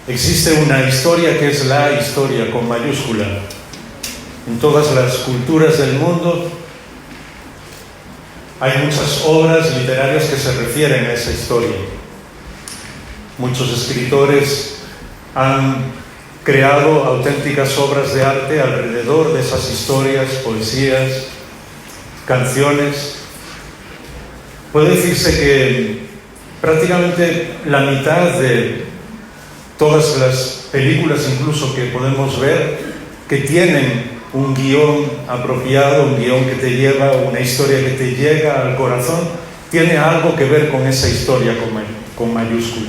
Existe una historia que es la historia con mayúscula. En todas las culturas del mundo hay muchas obras literarias que se refieren a esa historia. Muchos escritores han creado auténticas obras de arte alrededor de esas historias, poesías, canciones. Puede decirse que prácticamente la mitad de todas las películas incluso que podemos ver, que tienen un guión apropiado, un guión que te lleva, una historia que te llega al corazón, tiene algo que ver con esa historia con mayúscula.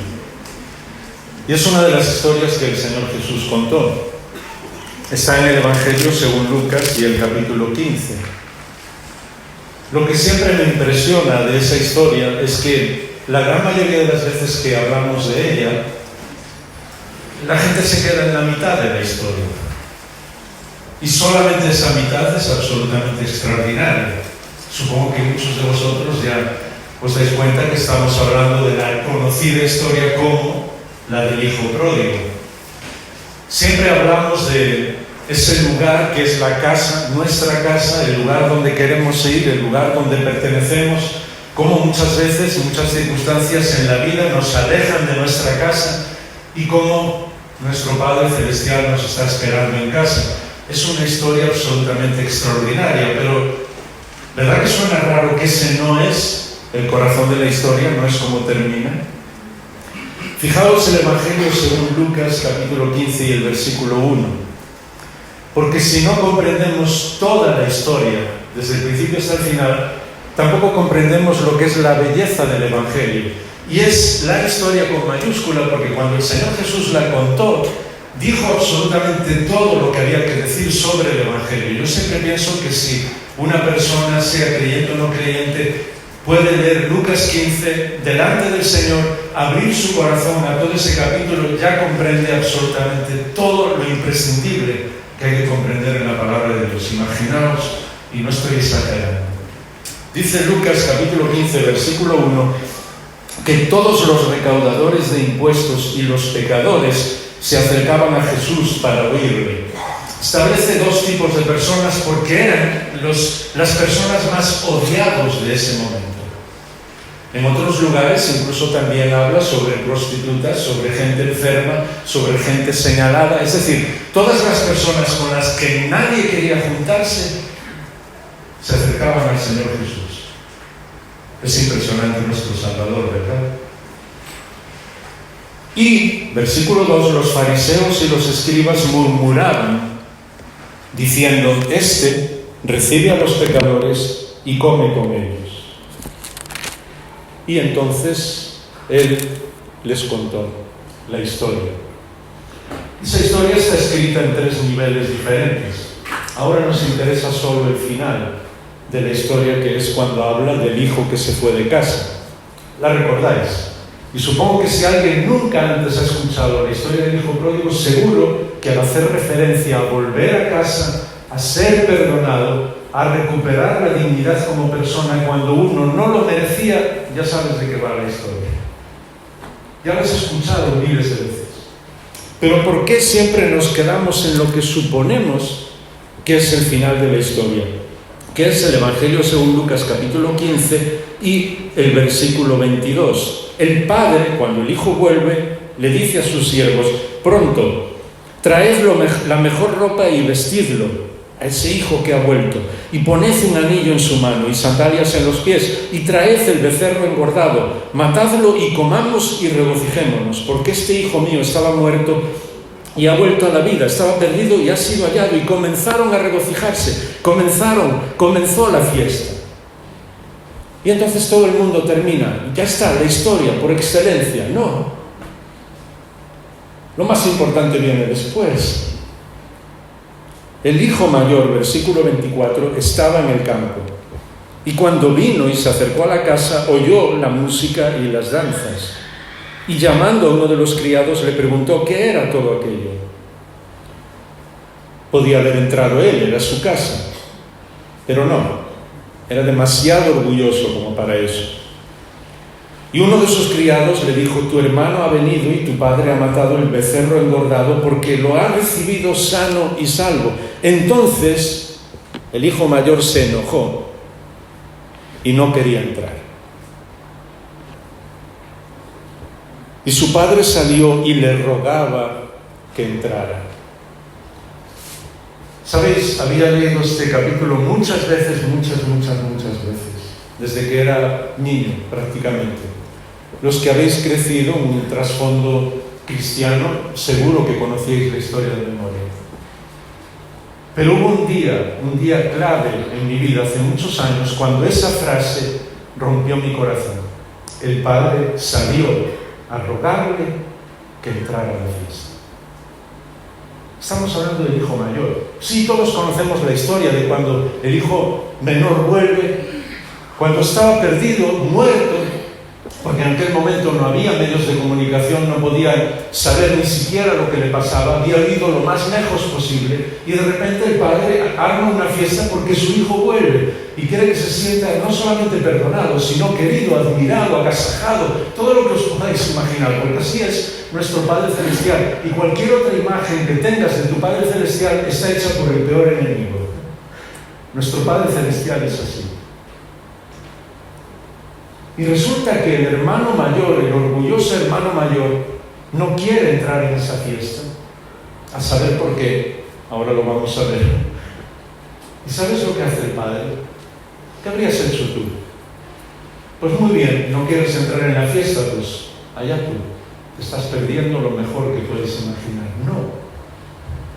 Y es una de las historias que el Señor Jesús contó. Está en el Evangelio según Lucas y el capítulo 15. Lo que siempre me impresiona de esa historia es que la gran mayoría de las veces que hablamos de ella, la gente se queda en la mitad de la historia. Y solamente esa mitad es absolutamente extraordinaria. Supongo que muchos de vosotros ya os dais cuenta que estamos hablando de la conocida historia como la del hijo pródigo. Siempre hablamos de ese lugar que es la casa, nuestra casa, el lugar donde queremos ir, el lugar donde pertenecemos, como muchas veces, en muchas circunstancias en la vida nos alejan de nuestra casa y como nuestro Padre Celestial nos está esperando en casa. Es una historia absolutamente extraordinaria, pero ¿verdad que suena raro que ese no es el corazón de la historia, no es como termina? Fijaos el Evangelio según Lucas, capítulo 15 y el versículo 1. Porque si no comprendemos toda la historia, desde el principio hasta el final, tampoco comprendemos lo que es la belleza del Evangelio. Y es la historia con mayúscula, porque cuando el Señor Jesús la contó, dijo absolutamente todo lo que había que decir sobre el Evangelio. Yo siempre pienso que si una persona, sea creyente o no creyente, puede leer Lucas 15 delante del Señor, abrir su corazón a todo ese capítulo, ya comprende absolutamente todo lo imprescindible que hay que comprender en la palabra de Dios. Imaginaos, y no estoy exagerando. Dice Lucas capítulo 15, versículo 1, que todos los recaudadores de impuestos y los pecadores se acercaban a Jesús para oírle. Establece dos tipos de personas porque eran las personas más odiados de ese momento. En otros lugares incluso también habla sobre prostitutas, sobre gente enferma, sobre gente señalada. Es decir, todas las personas con las que nadie quería juntarse se acercaban al Señor Jesús. Es impresionante nuestro Salvador, ¿verdad? Y, versículo 2, los fariseos y los escribas murmuraban, diciendo, este recibe a los pecadores y come con ellos. Y entonces él les contó la historia. Esa historia está escrita en 3 niveles diferentes. Ahora nos interesa solo el final de la historia, que es cuando habla del hijo que se fue de casa. ¿La recordáis? Y supongo que si alguien nunca antes ha escuchado la historia del hijo pródigo, seguro que al hacer referencia a volver a casa, a ser perdonado, a recuperar la dignidad como persona cuando uno no lo merecía, ya sabes de qué va la historia. Ya lo has escuchado miles de veces. Pero ¿por qué siempre nos quedamos en lo que suponemos que es el final de la historia? Que es el Evangelio según Lucas capítulo 15 y el versículo 22. El padre, cuando el hijo vuelve, le dice a sus siervos, pronto, traed la mejor ropa y vestidlo a ese hijo que ha vuelto, y poned un anillo en su mano y sandalias en los pies, y traed el becerro engordado, matadlo y comamos y regocijémonos, porque este hijo mío estaba muerto y ha vuelto a la vida, estaba perdido y ha sido hallado. Y comenzaron a regocijarse, comenzó la fiesta. Y entonces todo el mundo termina, ya está, la historia por excelencia. No, lo más importante viene después. El hijo mayor, versículo 24, estaba en el campo, y cuando vino y se acercó a la casa, oyó la música y las danzas, y llamando a uno de los criados le preguntó qué era todo aquello. Podía haber entrado él, era su casa, pero no, era demasiado orgulloso como para eso. Y uno de sus criados le dijo: tu hermano ha venido y tu padre ha matado el becerro engordado porque lo ha recibido sano y salvo. Entonces el hijo mayor se enojó y no quería entrar. Y su padre salió y le rogaba que entrara. ¿Sabéis? Había leído este capítulo muchas veces, desde que era niño prácticamente. Los que habéis crecido en un trasfondo cristiano, seguro que conocéis la historia de memoria. Pero hubo un día clave en mi vida, hace muchos años, cuando esa frase rompió mi corazón. El padre salió a rogarle que entrara a la fiesta. Estamos hablando del hijo mayor. Sí, todos conocemos la historia de cuando el hijo menor vuelve, cuando estaba perdido, muerto, porque en aquel momento no había medios de comunicación, no podían saber ni siquiera lo que le pasaba, había ido lo más lejos posible, y de repente el padre arma una fiesta porque su hijo vuelve y quiere que se sienta no solamente perdonado, sino querido, admirado, agasajado, todo lo que os podáis imaginar, porque así es nuestro Padre Celestial, y cualquier otra imagen que tengas de tu Padre Celestial está hecha por el peor enemigo. Nuestro Padre Celestial es así. Y resulta que el hermano mayor, el orgulloso hermano mayor, no quiere entrar en esa fiesta. A saber por qué, ahora lo vamos a ver. ¿Y sabes lo que hace el padre? ¿Qué habrías hecho tú? Pues muy bien, no quieres entrar en la fiesta, pues allá tú. Te estás perdiendo lo mejor que puedes imaginar. No.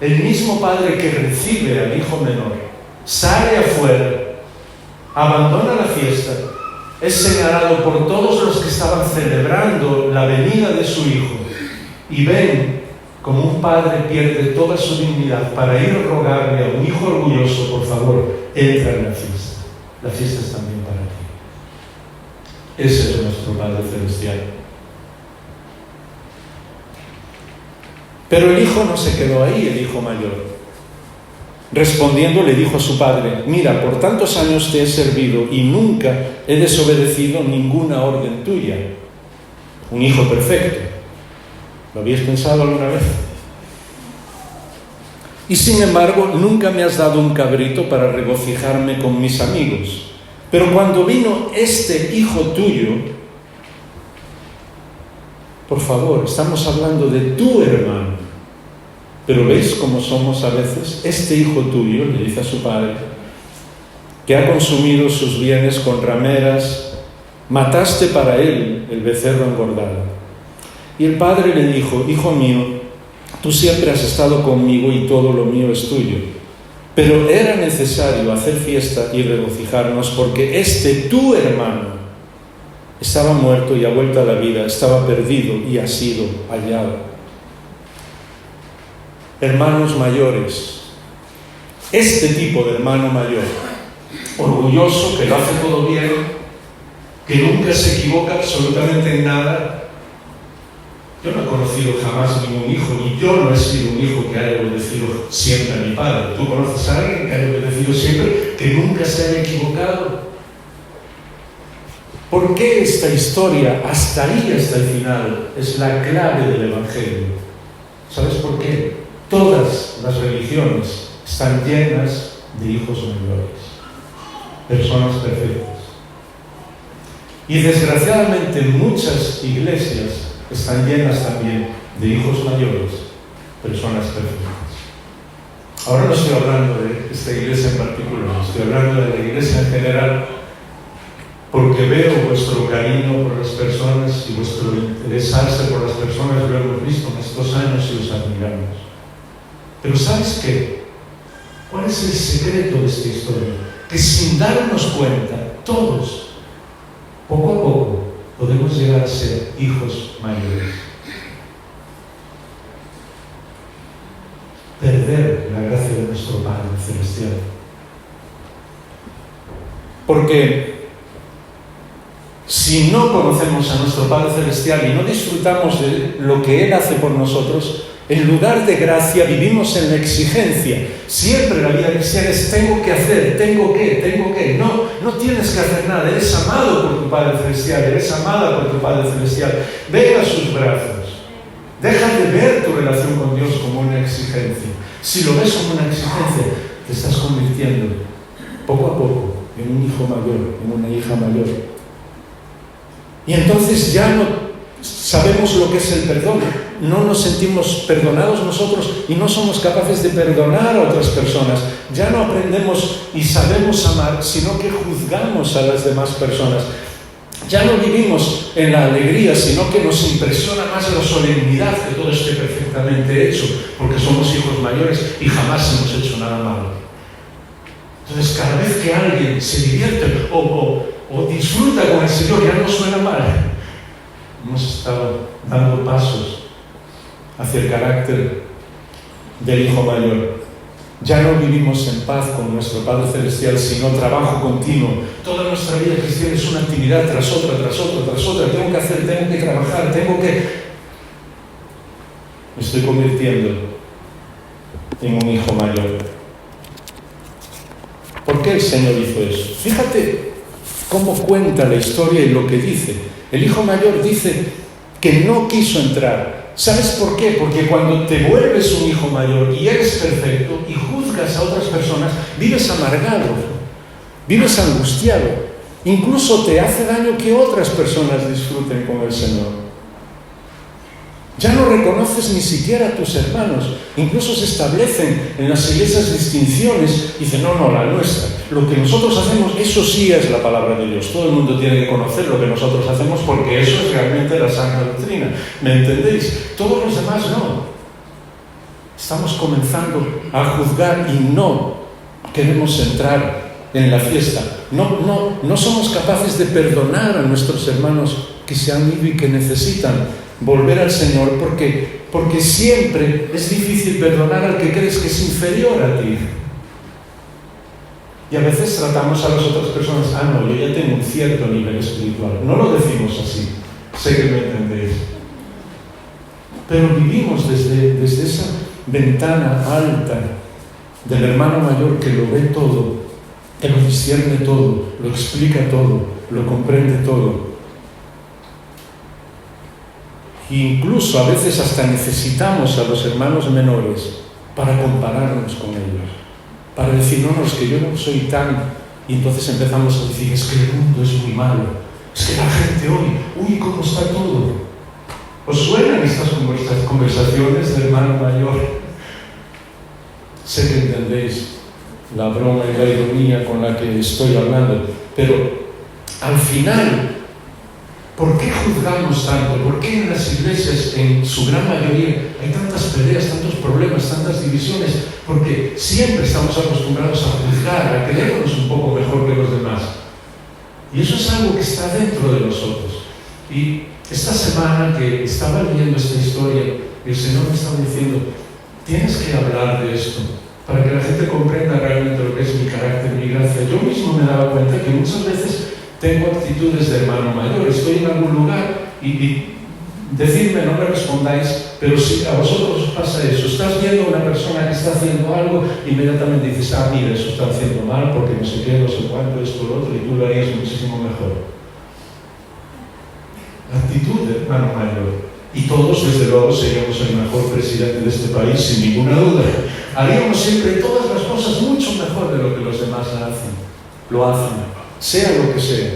El mismo padre que recibe al hijo menor, sale afuera, abandona la fiesta, es señalado por todos los que estaban celebrando la venida de su hijo y ven como un padre pierde toda su dignidad para ir a rogarle a un hijo orgulloso: por favor, entra en la fiesta. La fiesta es también para ti. Ese es nuestro Padre Celestial. Pero el hijo no se quedó ahí, el hijo mayor. Respondiendo le dijo a su padre: mira, por tantos años te he servido y nunca he desobedecido ninguna orden tuya. Un hijo perfecto. ¿Lo habéis pensado alguna vez? Y sin embargo, nunca me has dado un cabrito para regocijarme con mis amigos. Pero cuando vino este hijo tuyo, por favor, estamos hablando de tu hermano. Pero ¿veis cómo somos a veces? Este hijo tuyo, le dice a su padre, que ha consumido sus bienes con rameras, mataste para él el becerro engordado. Y el padre le dijo: hijo mío, tú siempre has estado conmigo y todo lo mío es tuyo. Pero era necesario hacer fiesta y regocijarnos porque tu hermano, estaba muerto y ha vuelto a la vida, estaba perdido y ha sido hallado. Hermanos mayores, este tipo de hermano mayor, orgulloso, que lo hace todo bien, que nunca se equivoca absolutamente en nada. Yo no he conocido jamás ningún hijo, y yo no he sido un hijo que haya obedecido siempre a mi padre. ¿Tú conoces a alguien que haya obedecido siempre, que nunca se haya equivocado? ¿Por qué esta historia, hasta ahí, hasta el final, es la clave del Evangelio? ¿Sabes por qué? Todas las religiones están llenas de hijos mayores, personas perfectas. Y desgraciadamente muchas iglesias están llenas también de hijos mayores, personas perfectas. Ahora no estoy hablando de esta iglesia en particular, estoy hablando de la iglesia en general, porque veo vuestro cariño por las personas y vuestro interesarse por las personas, lo hemos visto en estos años y os admiramos. Pero ¿sabes qué? ¿Cuál es el secreto de esta historia? Que sin darnos cuenta, todos, poco a poco, podemos llegar a ser hijos mayores. Perder la gracia de nuestro Padre Celestial. Porque si no conocemos a nuestro Padre Celestial y no disfrutamos de lo que Él hace por nosotros, En lugar de gracia vivimos en la exigencia. Siempre la vida cristiana es tengo que hacer, tengo que. No tienes que hacer nada. Eres amado por tu Padre Celestial, eres amada por tu Padre Celestial. Ven a sus brazos. Deja de ver tu relación con Dios como una exigencia. Si lo ves como una exigencia, te estás convirtiendo poco a poco en un hijo mayor, en una hija mayor. Y entonces ya no sabemos lo que es el perdón. No nos sentimos perdonados nosotros y no somos capaces de perdonar a otras personas. Ya no aprendemos y sabemos amar, sino que juzgamos a las demás personas. Ya no vivimos en la alegría, sino que nos impresiona más la solemnidad que todo esté perfectamente hecho, porque somos hijos mayores y jamás hemos hecho nada malo. Entonces, cada vez que alguien se divierte o disfruta con el Señor, ya no suena mal. Hemos estado dando pasos hacia el carácter del hijo mayor. Ya no vivimos en paz con nuestro Padre Celestial, sino trabajo continuo. Toda nuestra vida cristiana es una actividad tras otra. Tengo que hacer, tengo que trabajar, Me estoy convirtiendo en un hijo mayor. ¿Por qué el Señor hizo eso? Fíjate cómo cuenta la historia y lo que dice. El hijo mayor dice que no quiso entrar. ¿Sabes por qué? Porque cuando te vuelves un hijo mayor y eres perfecto y juzgas a otras personas, vives amargado, vives angustiado. Incluso te hace daño que otras personas disfruten con el Señor. Ya no reconoces ni siquiera a tus hermanos. Incluso se establecen en las iglesias distinciones y dicen, no, la nuestra. Lo que nosotros hacemos, eso sí es la palabra de Dios. Todo el mundo tiene que conocer lo que nosotros hacemos porque eso es realmente la sana doctrina. ¿Me entendéis? Todos los demás no. Estamos comenzando a juzgar y no queremos entrar en la fiesta. No somos capaces de perdonar a nuestros hermanos que se han ido y que necesitan volver al Señor porque siempre es difícil perdonar al que crees que es inferior a ti. Y a veces tratamos a las otras personas, yo ya tengo un cierto nivel espiritual. No lo decimos así, sé que me entendéis. Pero vivimos desde esa ventana alta del hermano mayor que lo ve todo, que lo discierne todo, lo explica todo, lo comprende todo. Incluso a veces hasta necesitamos a los hermanos menores para compararnos con ellos, para decir, no, es que yo no soy tan... Y entonces empezamos a decir, es que el mundo es muy malo, es que la gente hoy, ¿cómo está todo? ¿Os suenan estas conversaciones de hermano mayor? Sé que entendéis la broma y la ironía con la que estoy hablando, pero al final... ¿Por qué juzgamos tanto? ¿Por qué en las iglesias, en su gran mayoría, hay tantas peleas, tantos problemas, tantas divisiones? Porque siempre estamos acostumbrados a juzgar, a creernos un poco mejor que los demás. Y eso es algo que está dentro de nosotros. Y esta semana que estaba leyendo esta historia, el Señor me estaba diciendo, tienes que hablar de esto, para que la gente comprenda realmente lo que es mi carácter, mi gracia. Yo mismo me daba cuenta que muchas veces tengo actitudes de hermano mayor, estoy en algún lugar y decidme, no me respondáis, pero si a vosotros os pasa eso, estás viendo a una persona que está haciendo algo, inmediatamente dices, mira, eso está haciendo mal porque no sé qué, no sé cuánto, esto, lo otro, y tú lo harías muchísimo mejor. Actitud de hermano mayor. Y todos, desde luego, seríamos el mejor presidente de este país, sin ninguna duda. Haríamos siempre todas las cosas mucho mejor de lo que los demás lo hacen. Sea lo que sea,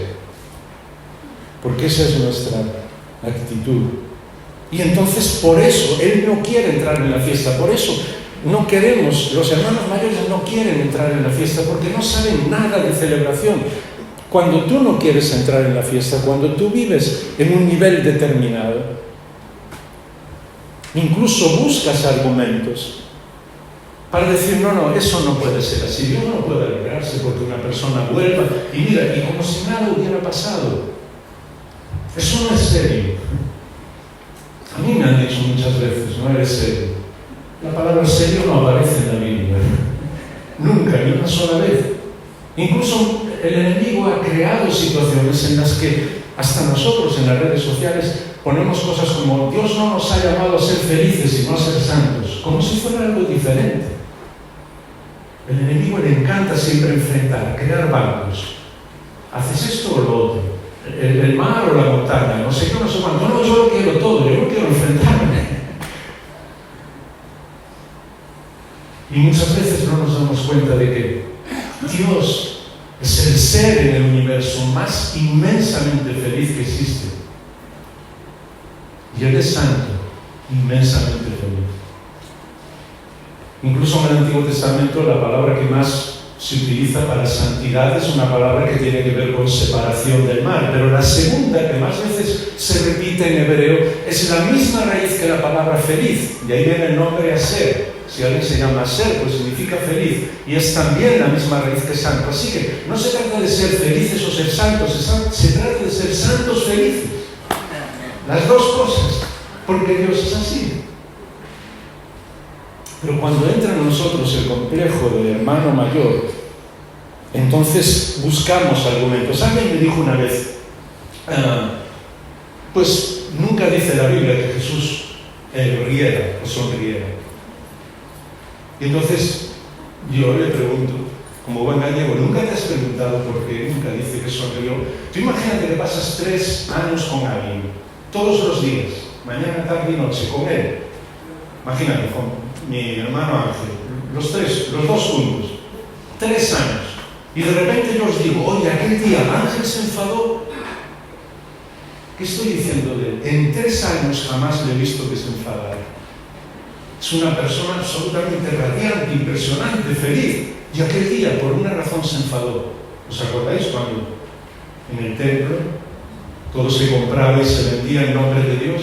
porque esa es nuestra actitud. Y entonces por eso Él no quiere entrar en la fiesta, por eso no queremos, los hermanos mayores no quieren entrar en la fiesta, porque no saben nada de celebración. Cuando tú no quieres entrar en la fiesta, cuando tú vives en un nivel determinado, incluso buscas argumentos para decir, no, eso no puede ser así, Dios no puede alegrarse porque una persona vuelva y mira, y como si nada hubiera pasado. Eso no es serio. A mí me han dicho muchas veces, no eres serio. La palabra serio no aparece en la Biblia. Nunca, ni una sola vez. Incluso el enemigo ha creado situaciones en las que hasta nosotros en las redes sociales ponemos cosas como Dios no nos ha llamado a ser felices sino a ser santos, como si fuera algo diferente. El enemigo le encanta siempre enfrentar, crear bancos. ¿Haces esto o lo otro? El mar o la montaña, no sé qué, no sé cuánto. No, yo lo quiero todo, yo no quiero enfrentarme. Y muchas veces no nos damos cuenta de que Dios es el ser en el universo más inmensamente feliz que existe. Y Él es santo, inmensamente feliz. Incluso en el Antiguo Testamento la palabra que más se utiliza para santidad es una palabra que tiene que ver con separación del mal, pero la segunda, que más veces se repite en hebreo, es la misma raíz que la palabra feliz, y ahí viene el nombre Aser. Si alguien se llama Aser, pues significa feliz, y es también la misma raíz que santo. Así que no se trata de ser felices o ser santos, se trata de ser santos felices. Las dos cosas, porque Dios es así. Pero cuando entra en nosotros el complejo de hermano mayor, entonces buscamos argumentos. Alguien me dijo una vez, pues nunca dice la Biblia que Jesús riera o sonriera. Y entonces yo le pregunto, como buen gallego, ¿nunca te has preguntado por qué nunca dice que sonrió? Tú imagínate que pasas 3 años con alguien, todos los días, mañana, tarde y noche, con él. Imagínate, con mi hermano Ángel, los dos juntos, 3 años. Y de repente yo os digo, oye, aquel día Ángel se enfadó. ¿Qué estoy diciendo de él? En 3 años jamás le he visto que se enfadara. Es una persona absolutamente radiante, impresionante, feliz. Y aquel día, por una razón, se enfadó. ¿Os acordáis cuando en el templo todo se compraba y se vendía en nombre de Dios?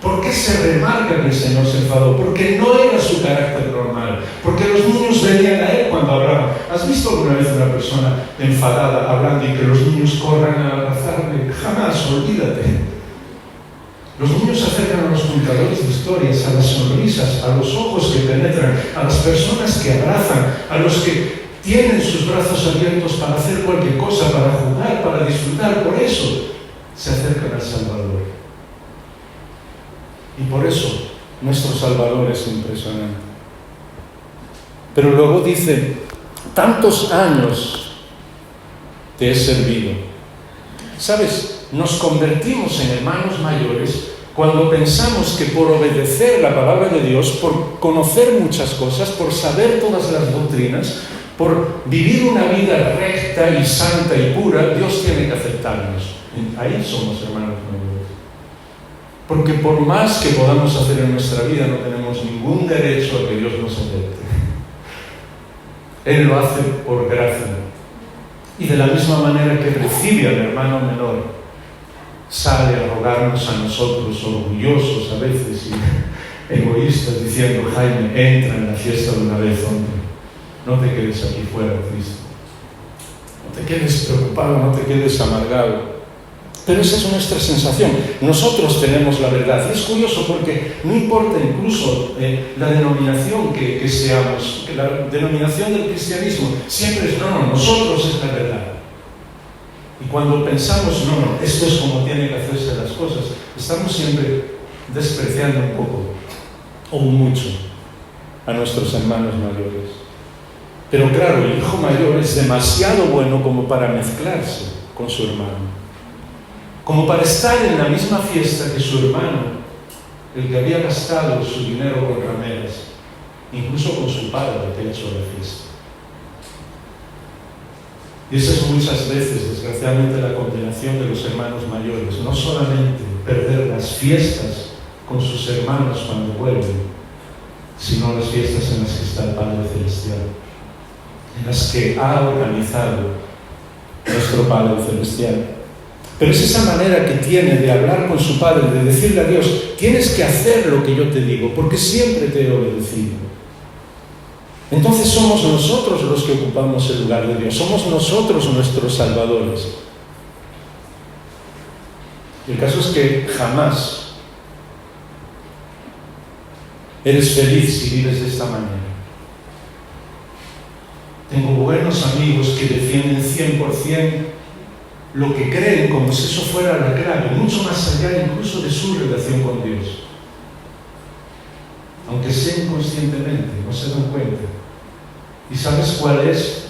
¿Por qué se remarca que el Señor se enfadó? Porque no era su carácter normal. Porque los niños venían a Él cuando hablaban. ¿Has visto alguna vez una persona enfadada hablando y que los niños corran a abrazarle? Jamás, olvídate. Los niños se acercan a los contadores de historias, a las sonrisas, a los ojos que penetran, a las personas que abrazan, a los que tienen sus brazos abiertos para hacer cualquier cosa, para jugar, para disfrutar. Por eso se acercan al Salvador. Y por eso nuestro Salvador es impresionante. Pero luego dice, tantos años te he servido. ¿Sabes? Nos convertimos en hermanos mayores cuando pensamos que por obedecer la palabra de Dios, por conocer muchas cosas, por saber todas las doctrinas, por vivir una vida recta y santa y pura, Dios tiene que aceptarnos. Ahí somos hermanos mayores. Porque por más que podamos hacer en nuestra vida, no tenemos ningún derecho a que Dios nos acepte. Él lo hace por gracia. Y de la misma manera que recibe al hermano menor, sale a rogarnos a nosotros, orgullosos a veces y egoístas, diciendo, Jaime, entra en la fiesta de una vez, hombre. No te quedes aquí fuera, Cristo. No te quedes preocupado, no te quedes amargado. Pero esa es nuestra sensación. Nosotros tenemos la verdad. Y es curioso porque no importa incluso la denominación que seamos, que la denominación del cristianismo siempre es, no, nosotros es la verdad. Y cuando pensamos, no, esto es como tienen que hacerse las cosas, estamos siempre despreciando un poco o mucho a nuestros hermanos mayores. Pero claro, el hijo mayor es demasiado bueno como para mezclarse con su hermano, como para estar en la misma fiesta que su hermano, el que había gastado su dinero con rameras, incluso con su padre que ha hecho la fiesta. Y esa es muchas veces, desgraciadamente, la condenación de los hermanos mayores. No solamente perder las fiestas con sus hermanos cuando vuelven, sino las fiestas en las que está el Padre Celestial, en las que ha organizado nuestro Padre Celestial. Pero es esa manera que tiene de hablar con su Padre, de decirle a Dios, tienes que hacer lo que yo te digo, porque siempre te he obedecido. Entonces somos nosotros los que ocupamos el lugar de Dios, somos nosotros nuestros salvadores. El caso es que jamás eres feliz si vives de esta manera. Tengo buenos amigos que defienden 100% lo que creen como si eso fuera la clave, mucho más allá incluso de su relación con Dios. Aunque sea inconscientemente, no se dan cuenta. ¿Y sabes cuál es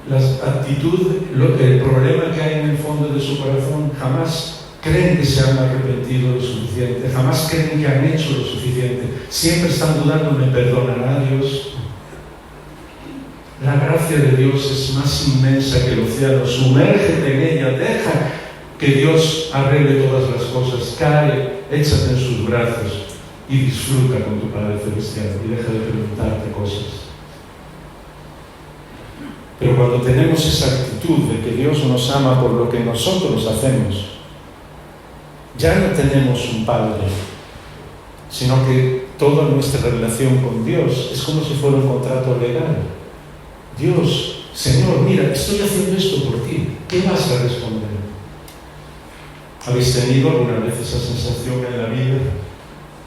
la actitud, el problema que hay en el fondo de su corazón? Jamás creen que se han arrepentido lo suficiente, jamás creen que han hecho lo suficiente. Siempre están dudando, ¿me perdonará Dios? La gracia de Dios es más inmensa que el océano. Sumérgete en ella, deja que Dios arregle todas las cosas, cae, échate en sus brazos y disfruta con tu Padre Celestial y deja de preguntarte cosas. Pero cuando tenemos esa actitud de que Dios nos ama por lo que nosotros hacemos, ya no tenemos un Padre, sino que toda nuestra relación con Dios es como si fuera un contrato legal. Dios, Señor, mira, estoy haciendo esto por ti, ¿qué vas a responder? ¿Habéis tenido alguna vez esa sensación en la vida?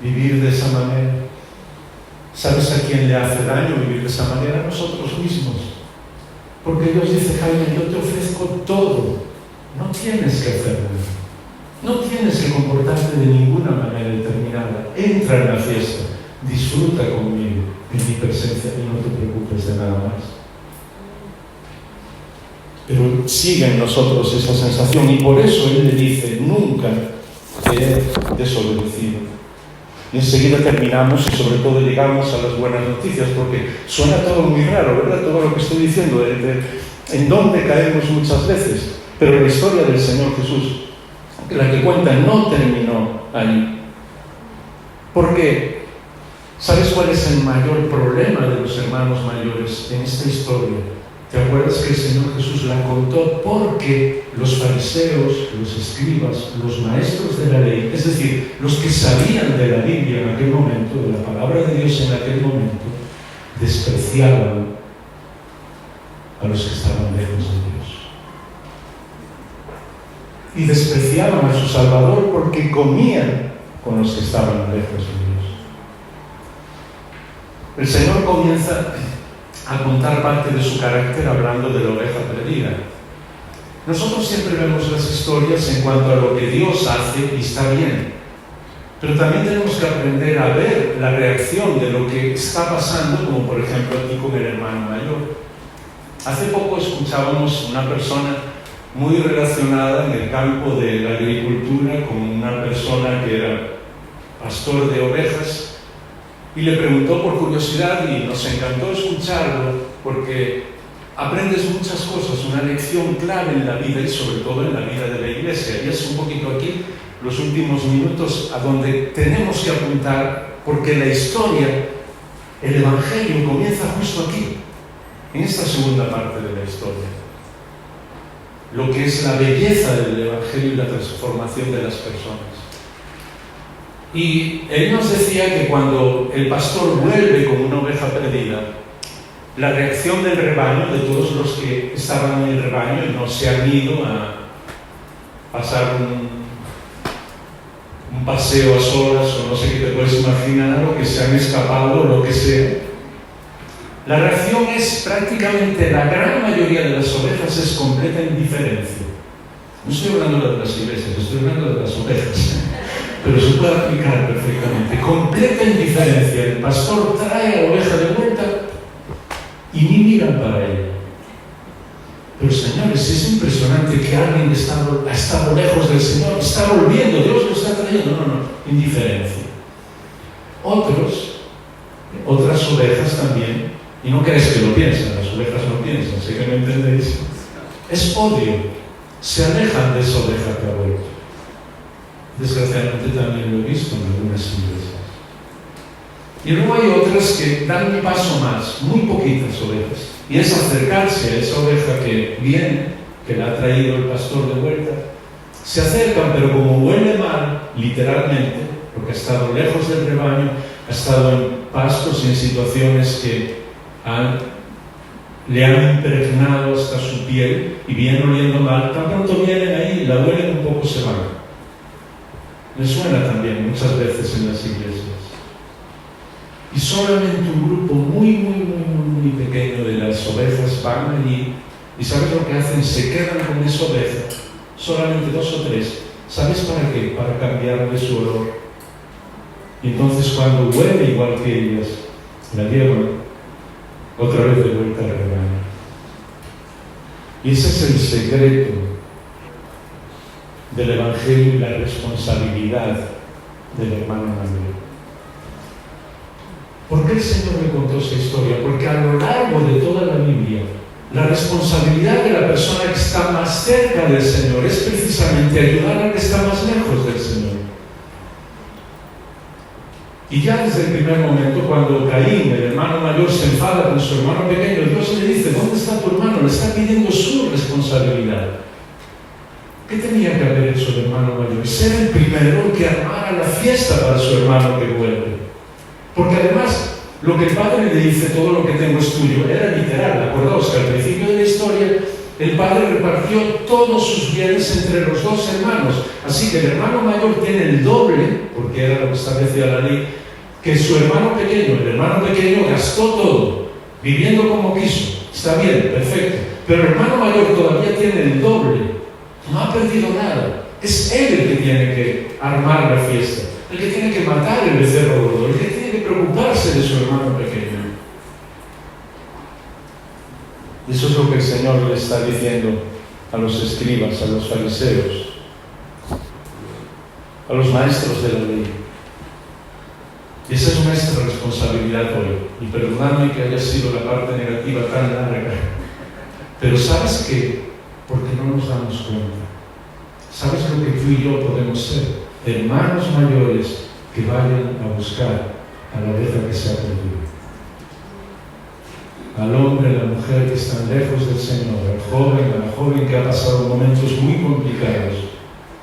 Vivir de esa manera. ¿Sabes a quién le hace daño vivir de esa manera? A nosotros mismos. Porque Dios dice, Jaime, yo te ofrezco todo. No tienes que hacer nada. No tienes que comportarte de ninguna manera determinada. Entra en la fiesta. Disfruta conmigo en mi presencia y no te preocupes de nada más. Pero sigue en nosotros esa sensación y por eso Él le dice, nunca te he desobedecido. Y enseguida terminamos y sobre todo llegamos a las buenas noticias, porque suena todo muy raro, ¿verdad? Todo lo que estoy diciendo, en dónde caemos muchas veces. Pero la historia del Señor Jesús, la que cuenta, no terminó ahí. ¿Por qué? ¿Sabes cuál es el mayor problema de los hermanos mayores en esta historia? ¿Te acuerdas que el Señor Jesús la contó? Porque los fariseos, los escribas, los maestros de la ley, es decir, los que sabían de la Biblia en aquel momento, de la palabra de Dios en aquel momento, despreciaban a los que estaban lejos de Dios. Y despreciaban a su Salvador porque comían con los que estaban lejos de Dios. El Señor comienza a contar parte de su carácter hablando de la oveja perdida. Nosotros siempre vemos las historias en cuanto a lo que Dios hace y está bien, pero también tenemos que aprender a ver la reacción de lo que está pasando, como por ejemplo aquí con el hermano mayor. Hace poco escuchábamos una persona muy relacionada en el campo de la agricultura con una persona que era pastor de ovejas, y le preguntó por curiosidad y nos encantó escucharlo porque aprendes muchas cosas, una lección clave en la vida y sobre todo en la vida de la iglesia. Y es un poquito aquí los últimos minutos a donde tenemos que apuntar, porque la historia, el Evangelio comienza justo aquí, en esta segunda parte de la historia. Lo que es la belleza del Evangelio y la transformación de las personas. Y él nos decía que cuando el pastor vuelve con una oveja perdida, la reacción del rebaño, de todos los que estaban en el rebaño y no se han ido a pasar un paseo a solas o no sé qué te puedes imaginar, o que se han escapado o lo que sea, la reacción es prácticamente, la gran mayoría de las ovejas es completa indiferencia. No estoy hablando de las iglesias, estoy hablando de las ovejas. Pero se puede aplicar perfectamente. Completa indiferencia. El pastor trae a la oveja de vuelta y ni miran para ella. Pero señores, es impresionante que alguien ha estado lejos del Señor, está volviendo, Dios lo está trayendo. No, indiferencia. Otras ovejas también, y no crees que lo piensan, las ovejas no piensan, sé que no entendéis, es odio, se alejan de esa oveja que ha vuelto. Desgraciadamente también lo he visto en algunas iglesias. Y luego hay otras que dan un paso más, muy poquitas ovejas, y es acercarse a esa oveja que viene, que la ha traído el pastor de vuelta. Se acercan, pero como huele mal, literalmente, porque ha estado lejos del rebaño, ha estado en pastos y en situaciones que le han impregnado hasta su piel y viene oliendo mal, tan pronto vienen ahí, la huelen un poco, se van. Me suena también muchas veces en las iglesias. Y solamente un grupo muy pequeño de las ovejas van allí y ¿sabes lo que hacen? Se quedan con esa oveja solamente 2 o 3. ¿Sabes para qué? Para cambiarle su olor. Y entonces cuando huele igual que ellas, la llevan otra vez de vuelta al rebaño. Y ese es el secreto del Evangelio y la responsabilidad del hermano mayor. ¿Por qué el Señor me contó esta historia? Porque a lo largo de toda la Biblia, la responsabilidad de la persona que está más cerca del Señor es precisamente ayudar al que está más lejos del Señor. Y ya desde el primer momento, cuando Caín, el hermano mayor, se enfada con su hermano pequeño, Dios le dice: ¿dónde está tu hermano? Le está pidiendo su responsabilidad. ¿Qué tenía que haber hecho el hermano mayor? Ser el primero que armara la fiesta para su hermano que vuelve. Porque además, lo que el padre le dice, todo lo que tengo es tuyo, era literal. Acordaos que al principio de la historia, el padre repartió todos sus bienes entre los 2 hermanos. Así que el hermano mayor tiene el doble, porque era lo que establecía la ley, que su hermano pequeño. El hermano pequeño gastó todo, viviendo como quiso. Está bien, perfecto. Pero el hermano mayor todavía tiene el doble. No ha perdido nada. Es él el que tiene que armar la fiesta, el que tiene que matar el becerro gordo, el que tiene que preocuparse de su hermano pequeño. Eso es lo que el Señor le está diciendo a los escribas, a los fariseos, a los maestros de la ley. Y esa es nuestra responsabilidad hoy. Y perdonadme que haya sido la parte negativa tan larga. Pero ¿sabes qué? Porque no nos damos cuenta. ¿Sabes lo que tú y yo podemos ser? Hermanos mayores que vayan a buscar a la oveja que se ha perdido. Al hombre, a la mujer que están lejos del Señor, al joven, a la joven que ha pasado momentos muy complicados.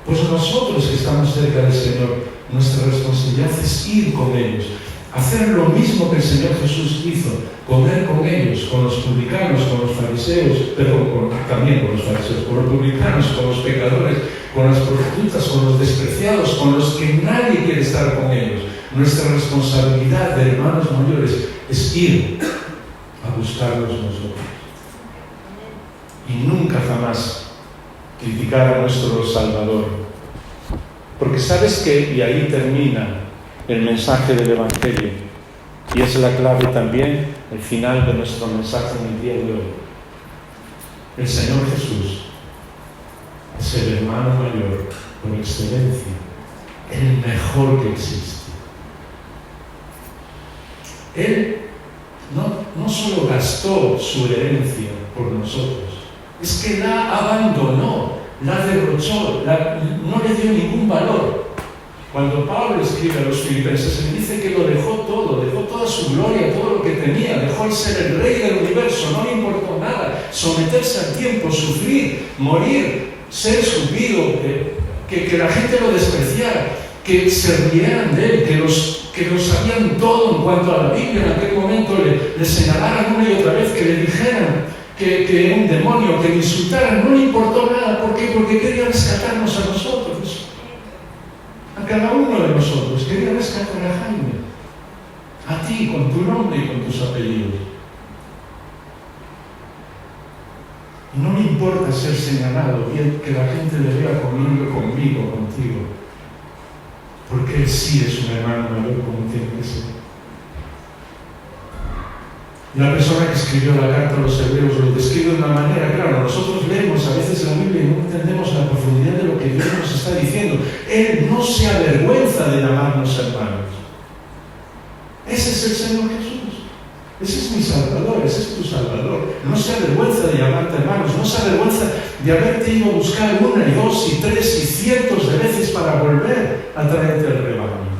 Pues nosotros que estamos cerca del Señor, nuestra responsabilidad es ir con ellos, hacer lo mismo que el Señor Jesús hizo, comer con ellos, con los publicanos, con los fariseos, pero también con los fariseos, con los publicanos, con los pecadores, con las prostitutas, con los despreciados, con los que nadie quiere estar con ellos. Nuestra responsabilidad de hermanos mayores es ir a buscarlos nosotros. Y nunca jamás criticar a nuestro Salvador. Porque sabes que, y ahí termina el mensaje del Evangelio, y es la clave también, el final de nuestro mensaje en el día de hoy. El Señor Jesús es el hermano mayor por excelencia, el mejor que existe. Él no solo gastó su herencia por nosotros, es que la abandonó, la derrochó, no le dio ningún valor. Cuando Pablo escribe a los filipenses, le dice que lo dejó todo, dejó toda su gloria, todo lo que tenía, dejó el ser el rey del universo, no le importó nada, someterse al tiempo, sufrir, morir, ser escupido, que la gente lo despreciara, que se rieran de él, que lo sabían todo en cuanto a la Biblia en aquel momento, le señalaran una y otra vez, que le dijeran que era un demonio, que le insultaran, no le importó nada. ¿Por qué? Porque quería rescatarnos a nosotros, a cada uno de nosotros. Quería rescatar a Jaime, a ti, con tu nombre y con tus apellidos. Y no le importa ser señalado, bien que la gente le vea comiendo conmigo, contigo, porque él sí es un hermano mayor como tiene que ser. La persona que escribió la carta a los hebreos lo describe de una manera, claro, nosotros leemos a veces la Biblia y no entendemos la profundidad de lo que Dios nos está diciendo. Él no se avergüenza de llamarnos hermanos. Ese es el Señor Jesús. Ese es mi Salvador, ese es tu Salvador. No se avergüenza de llamarte hermanos, no se avergüenza de haberte ido a buscar 1 y 2 y 3 y cientos de veces para volver a traerte al rebaño.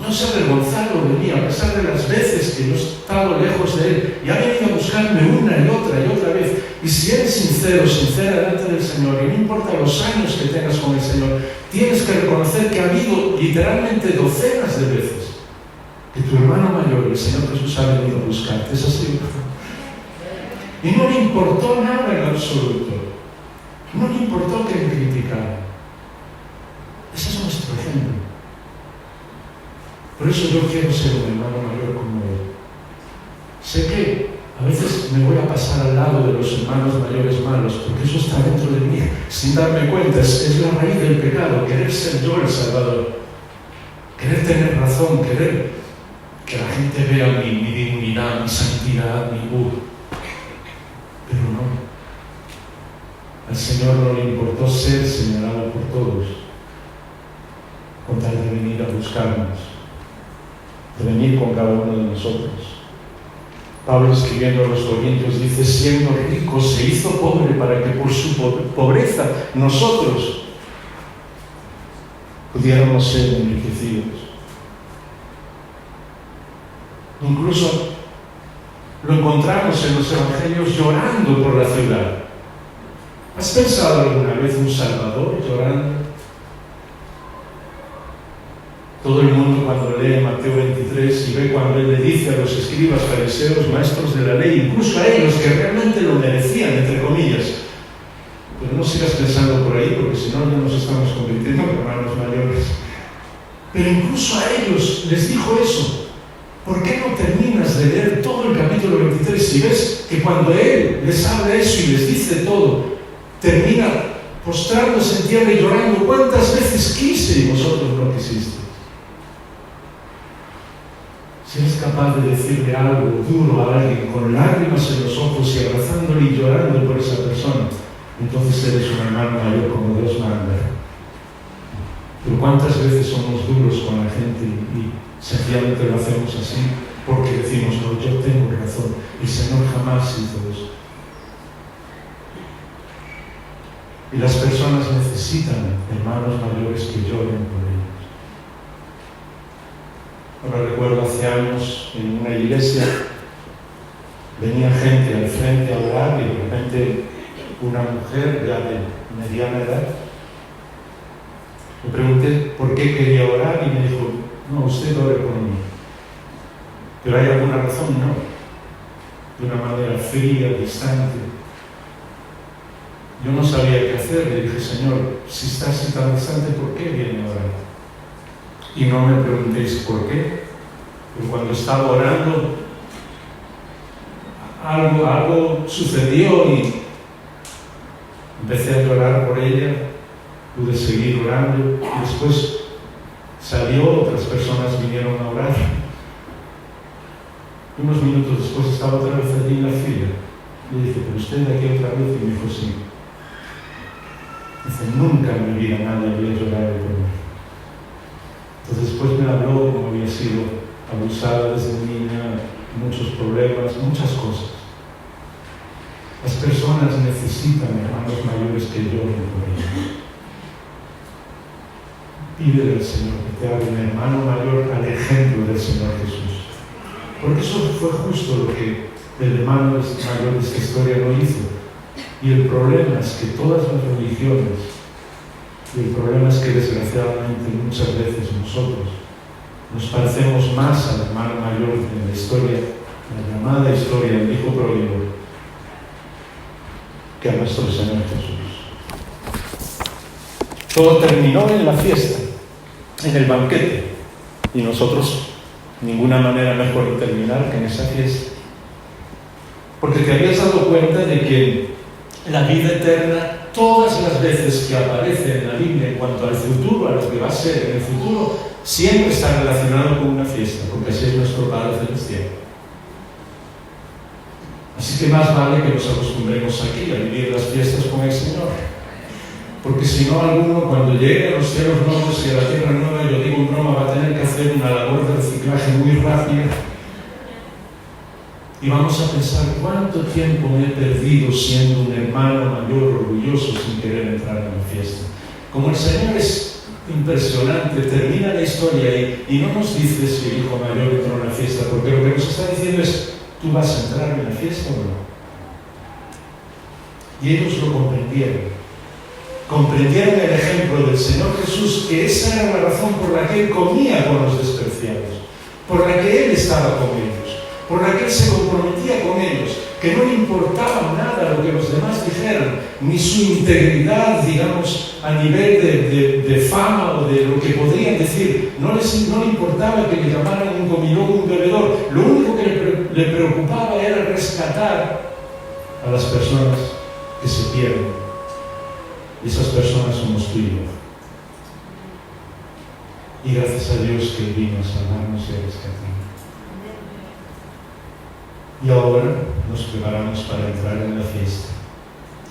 No se ha avergonzado de mí a pesar de las veces que yo he estado lejos de Él y ha venido a buscarme una y otra vez. Y si eres sincero, sincera delante del Señor, y no importa los años que tengas con el Señor, tienes que reconocer que ha habido literalmente docenas de veces que tu hermano mayor, el Señor Jesús, ha venido a buscarte. Es así. Y no le importó nada en absoluto. No le importó que le criticaran. Ese es nuestro ejemplo. Por eso yo quiero ser un hermano mayor como él. Sé que A veces me voy a pasar al lado de los hermanos mayores malos, porque eso está dentro de mí, sin darme cuenta. Es la raíz del pecado, querer ser yo el Salvador, querer tener razón, querer que la gente vea mi dignidad, mi santidad, mi luz. Pero no. Al Señor no le importó ser señalado por todos, con tal de venir a buscarnos, de venir con cada uno de nosotros. Pablo, escribiendo a los Corintios, dice: siendo rico se hizo pobre para que por su pobreza nosotros pudiéramos ser enriquecidos. Incluso lo encontramos en los evangelios llorando por la ciudad. ¿Has pensado alguna vez un Salvador llorando? Todo el mundo, cuando lee Mateo 23 y ve cuando él le dice a los escribas, fariseos, maestros de la ley, incluso a ellos que realmente lo merecían, entre comillas, pero no sigas pensando por ahí, porque si no ya nos estamos convirtiendo en hermanos mayores, pero incluso a ellos les dijo eso. ¿Por qué no terminas de leer todo el capítulo 23 y ves que cuando él les habla eso y les dice todo, termina postrándose en tierra y llorando? ¿Cuántas veces quise y vosotros no quisisteis? Si eres capaz de decirle algo duro a alguien con lágrimas en los ojos y abrazándole y llorando por esa persona, entonces eres un hermano mayor como Dios manda. Pero ¿cuántas veces somos duros con la gente y sencillamente lo hacemos así porque decimos: no, yo tengo razón, el Señor jamás hizo eso? Y las personas necesitan hermanos mayores que lloren por ellos. Ahora recuerdo hace años en una iglesia venía gente al frente a orar y de repente una mujer ya de mediana edad. Le pregunté por qué quería orar y me dijo: no, usted ore por mí. ¿Pero hay alguna razón? No. De una manera fría, distante. Yo no sabía qué hacer. Le dije: Señor, si está así tan distante, ¿por qué viene a orar? Y no me preguntéis por qué. Pero cuando estaba orando, algo sucedió y empecé a llorar por ella. Pude seguir orando y después salió, otras personas vinieron a orar. Unos minutos después estaba otra vez allí en la fila. Le dije: ¿pero usted de aquí otra vez? Y me dijo: sí. Dice: nunca en mi vida nadie había llorado por mí. Entonces después me habló como había sido abusada desde niña, muchos problemas, muchas cosas. Las personas necesitan hermanos mayores que lloren por ellos. Pídele al Señor que te haga un hermano mayor al ejemplo del Señor Jesús. Porque eso fue justo lo que el hermano mayor de esta historia no hizo. Y el problema es que todas las religiones, y el problema es que desgraciadamente muchas veces nosotros nos parecemos más al hermano mayor de la historia, la llamada historia del hijo pródigo, que a nuestro Señor Jesús. Todo terminó en la fiesta, en el banquete, y nosotros ninguna manera mejor de terminar que en esa fiesta. Porque te habías dado cuenta de que la vida eterna, todas las veces que aparece en la Biblia en cuanto al futuro, a lo que va a ser en el futuro, siempre está relacionado con una fiesta, porque así es nuestro Padre Celestial. Así que más vale que nos acostumbremos aquí a vivir las fiestas con el Señor. Porque si no, alguno cuando llegue a los cielos nuevos y a la tierra nueva, yo digo en broma, va a tener que hacer una labor de reciclaje muy rápida. Y vamos a pensar: ¿cuánto tiempo me he perdido siendo un hermano mayor orgulloso sin querer entrar en la fiesta? Como el Señor es impresionante, termina la historia y no nos dice si el hijo mayor entró en la fiesta, porque lo que nos está diciendo es: ¿tú vas a entrar en la fiesta o no? Y ellos lo comprendieron. Comprendieron el ejemplo del Señor Jesús, que esa era la razón por la que Él comía con los despreciados, por la que Él estaba con ellos, por la que Él se comprometía con ellos, que no le importaba nada lo que los demás dijeran, ni su integridad, digamos, a nivel de fama o de lo que podrían decir. No le importaba que le llamaran un comilón, un bebedor. Lo único que le preocupaba era rescatar rescatar a las personas que se pierden. Y esas personas somos tú y yo. Y gracias a Dios que vino a salvarnos y a rescatarnos. Y ahora nos preparamos para entrar en la fiesta.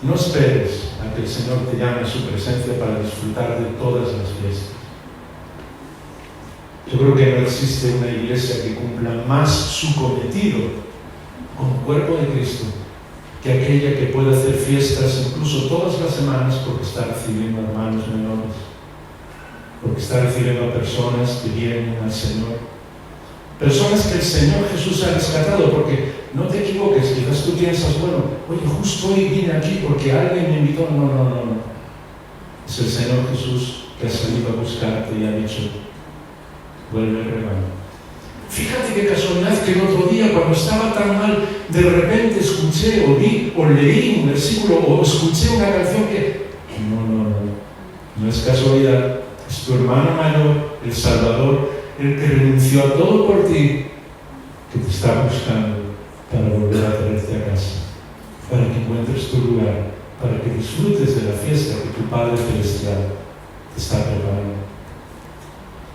No esperes a que el Señor te llame a su presencia para disfrutar de todas las fiestas. Yo creo que no existe una iglesia que cumpla más su cometido como cuerpo de Cristo que aquella que puede hacer fiestas incluso todas las semanas porque está recibiendo hermanos menores, porque está recibiendo a personas que vienen al Señor, personas que el Señor Jesús ha rescatado. Porque no te equivoques, quizás tú piensas, bueno, oye, justo hoy vine aquí porque alguien me invitó. No. Es el Señor Jesús que ha salido a buscarte y ha dicho, vuelve al rebaño. Fíjate qué casualidad que el otro día, cuando estaba tan mal, de repente escuché o vi o leí un versículo o escuché una canción que... No es casualidad. Es tu hermano mayor, el Salvador, el que renunció a todo por ti, que te está buscando para volver a traerte a casa, para que encuentres tu lugar, para que disfrutes de la fiesta que tu Padre Celestial te está preparando.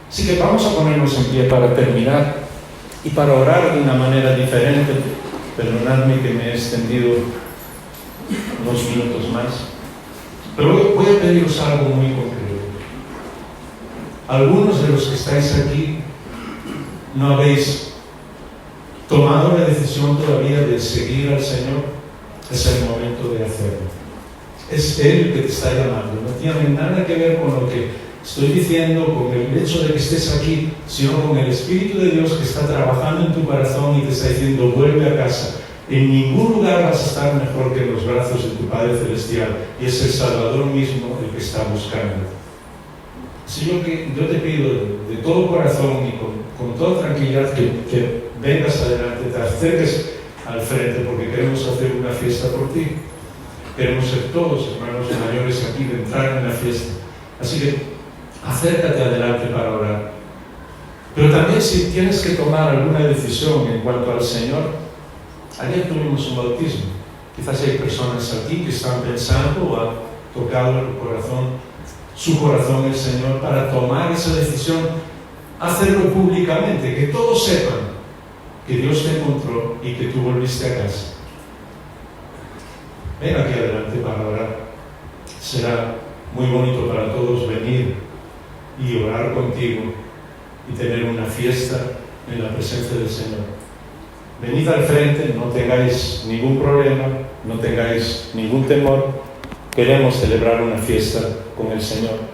Así que vamos a ponernos en pie para terminar y para orar de una manera diferente. Perdonadme que me he extendido unos minutos más, pero voy a pediros algo muy concreto. Algunos de los que estáis aquí no habéis tomado la decisión todavía de seguir al Señor. Es el momento de hacerlo. Es Él que te está llamando. No tiene nada que ver con lo que estoy diciendo, con el hecho de que estés aquí, sino con el Espíritu de Dios que está trabajando en tu corazón y te está diciendo, vuelve a casa. En ningún lugar vas a estar mejor que en los brazos de tu Padre Celestial, y es el Salvador mismo el que está buscando. Así yo te pido de todo corazón y con toda tranquilidad que vengas adelante, te acerques al frente, porque queremos hacer una fiesta por ti. Queremos ser todos hermanos mayores aquí, de entrar en la fiesta. Así que acércate adelante para orar. Pero también, si tienes que tomar alguna decisión en cuanto al Señor, ayer tuvimos un bautismo. Quizás hay personas aquí que están pensando o ha tocado su corazón el Señor para tomar esa decisión, hacerlo públicamente, que todos sepan que Dios te encontró y que tú volviste a casa. Ven aquí adelante para orar. Será muy bonito para todos venir y orar contigo y tener una fiesta en la presencia del Señor. Venid al frente, no tengáis ningún problema, no tengáis ningún temor. Queremos celebrar una fiesta con el Señor.